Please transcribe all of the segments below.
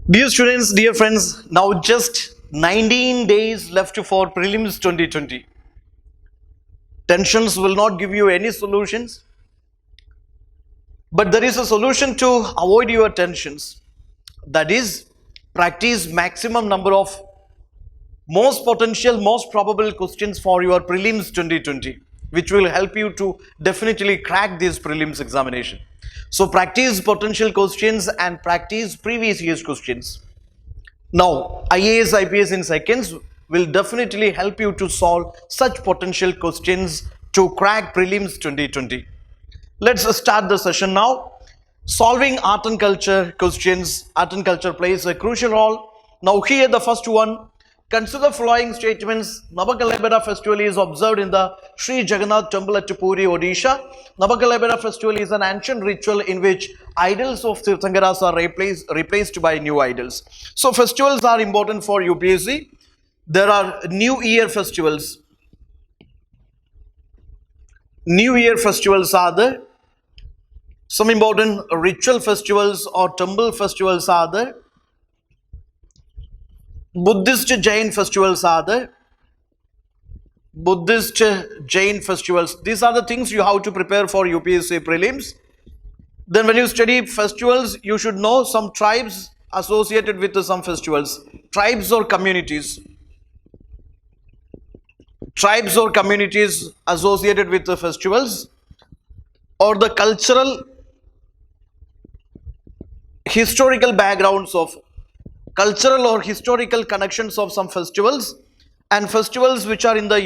Dear students, dear friends, now just 19 days left for prelims 2020. Tensions will not give you any solutions, but there is a solution to avoid your tensions. That is, practice maximum number of most potential, most probable questions for your prelims 2020, which will help you to definitely crack this prelims examination. So practice potential questions and practice previous year's questions. Now, IAS, IPS in seconds will definitely help you to solve such potential questions to crack prelims 2020. Let's start the session now. Solving art and culture questions. Art and culture plays a crucial role. Now here the first one. Consider the following statements. Navakalebera festival is observed in the Sri Jagannath temple at Puri, Odisha. Navakalebera festival is an ancient ritual in which idols of Tirthankaras are replaced by new idols. So festivals are important for UPSC. There are New Year festivals. New Year festivals are there. Some important ritual festivals or temple festivals are there. Buddhist Jain festivals are there. Buddhist Jain festivals. These are the things you have to prepare for UPSC prelims. Then when you study festivals, you should know some tribes associated with some festivals. Tribes or communities. Tribes or communities associated with the festivals, or the cultural historical backgrounds of cultural or historical connections of some festivals, and festivals which are in the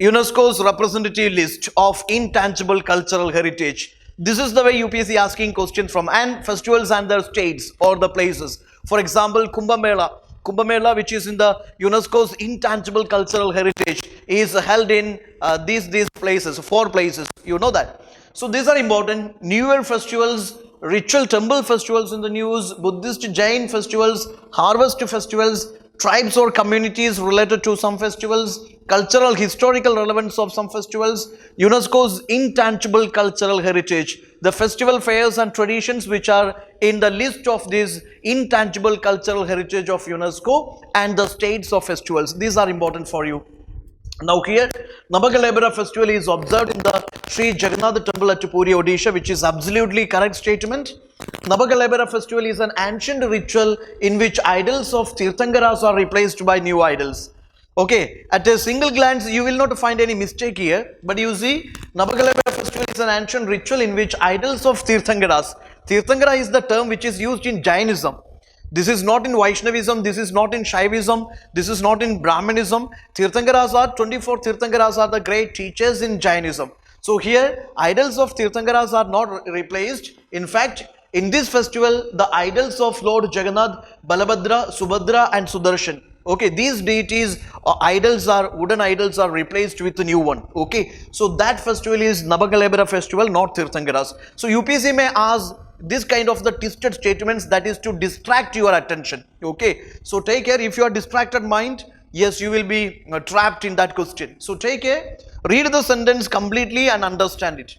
UNESCO's representative list of intangible cultural heritage. This is the way UPSC asking questions from, and festivals and their states or the places. For example, Kumbh Mela, which is in the UNESCO's intangible cultural heritage, is held in these places, 4 places. You know that. So these are important. New Year festivals, ritual temple festivals in the news, Buddhist Jain festivals, harvest festivals, tribes or communities related to some festivals, cultural historical relevance of some festivals, UNESCO's intangible cultural heritage, the festival fairs and traditions which are in the list of this intangible cultural heritage of UNESCO, and the states of festivals. These are important for you. Now here, Navakalebera festival is observed in the Sri Jagannath temple at Puri, Odisha, which is absolutely correct statement. Navakalebera festival is an ancient ritual in which idols of Tirthankaras are replaced by new idols. Okay, at a single glance, you will not find any mistake here, but you see, Navakalebera festival is an ancient ritual in which idols of Tirthankaras. Tirthankara is the term which is used in Jainism. This is not in Vaishnavism, this is not in Shaivism, this is not in Brahmanism. Tirthankaras are 24 Tirthankaras are the great teachers in Jainism. So here, idols of Tirthankaras are not replaced. In fact, in this festival, the idols of Lord Jagannath, Balabhadra, Subhadra and Sudarshan. Okay, these deities wooden idols are replaced with a new one. Okay, so that festival is Navakalebera festival, not Tirthankaras. So UPSC may ask this kind of the twisted statements, that is to distract your attention. Okay, so take care. If you are distracted mind, yes, you will be trapped in that question. So take care, read the sentence completely and understand it.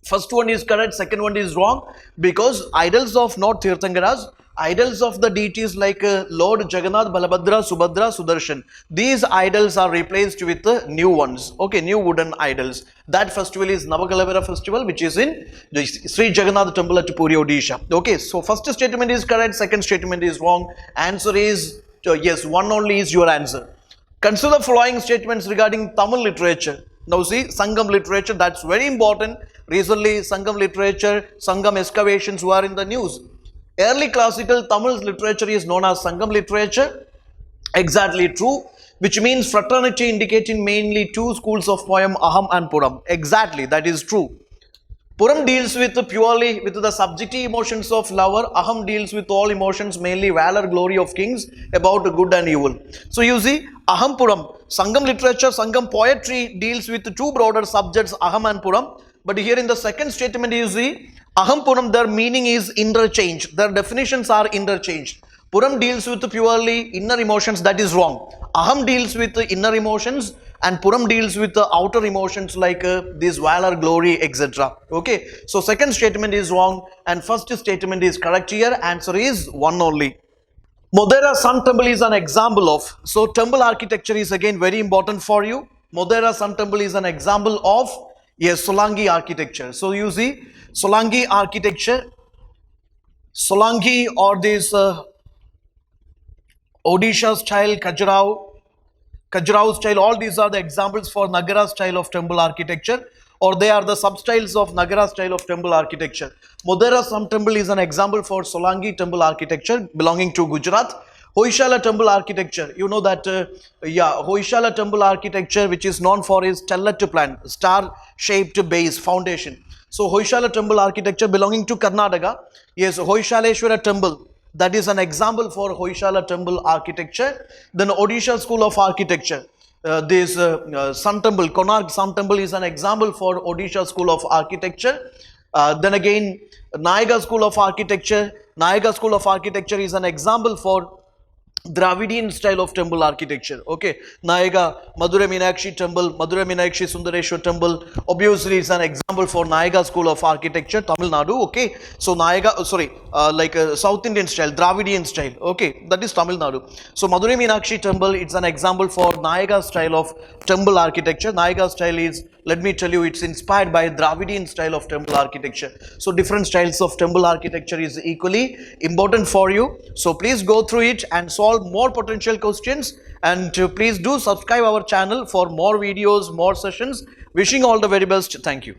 First one is correct, second one is wrong, because idols of not Tirthankaras, idols of the deities like Lord Jagannath, Balabhadra, Subhadra, Sudarshan, these idols are replaced with the new ones. Okay, new wooden idols. That festival is Navakalebera festival, which is in the Sri Jagannath temple at Puri, Odisha. Okay, so first statement is correct, second statement is wrong. Answer is yes, one only is your answer. Consider the following statements regarding Tamil literature. Now see, Sangam literature, that's very important. Recently, Sangam literature, Sangam excavations were in the news. Early classical Tamil literature is known as Sangam literature. Exactly true. Which means fraternity, indicating mainly 2 schools of poem, Aham and Puram. Exactly, that is true. Puram deals with purely with the subjective emotions of lover. Aham deals with all emotions, mainly valor, glory of kings, about good and evil. So you see, Aham Puram, Sangam literature, Sangam poetry deals with 2 broader subjects, Aham and Puram. But here in the second statement you see, Aham Puram, their meaning is interchanged. Their definitions are interchanged. Puram deals with purely inner emotions, that is wrong. Aham deals with inner emotions and Puram deals with the outer emotions like this valor, glory, etc. Okay, so second statement is wrong and first statement is correct here. Answer is one only. Modhera Sun Temple is an example of, so temple architecture is again very important for you. Modhera Sun Temple is an example of, yes, Solangi architecture. So you see, Solangi architecture, Solangi or this Odisha style, Khajuraho style, all these are the examples for Nagara style of temple architecture, or they are the sub-styles of Nagara style of temple architecture. Modhera Sun Temple is an example for Solangi temple architecture belonging to Gujarat. Hoysala temple architecture, you know that, Hoysala temple architecture, which is known for its stellate plan, star-shaped base foundation. So Hoysala temple architecture belonging to Karnataka. Yes, Hoysaleshwara temple, that is an example for Hoysala temple architecture. Then Odisha school of architecture. This Sun Temple, Konark Sun Temple is an example for Odisha school of architecture. Then again, Nayaga school of architecture. Nayaga school of architecture is an example for Dravidian style of temple architecture. Okay, Nayaga, Madurai Meenakshi temple, Madurai Meenakshi Sundareshwar temple, obviously is an example for Nayaga school of architecture, Tamil Nadu. Okay, so Nayaga, South Indian style, Dravidian style. Okay, that is Tamil Nadu. So Madurai Meenakshi temple, it's an example for Nayaga style of temple architecture. Nayaga style is, let me tell you, it's inspired by Dravidian style of temple architecture. So different styles of temple architecture is equally important for you. So please go through it and solve more potential questions, and please do subscribe our channel for more videos, more sessions. Wishing all the very best. Thank you.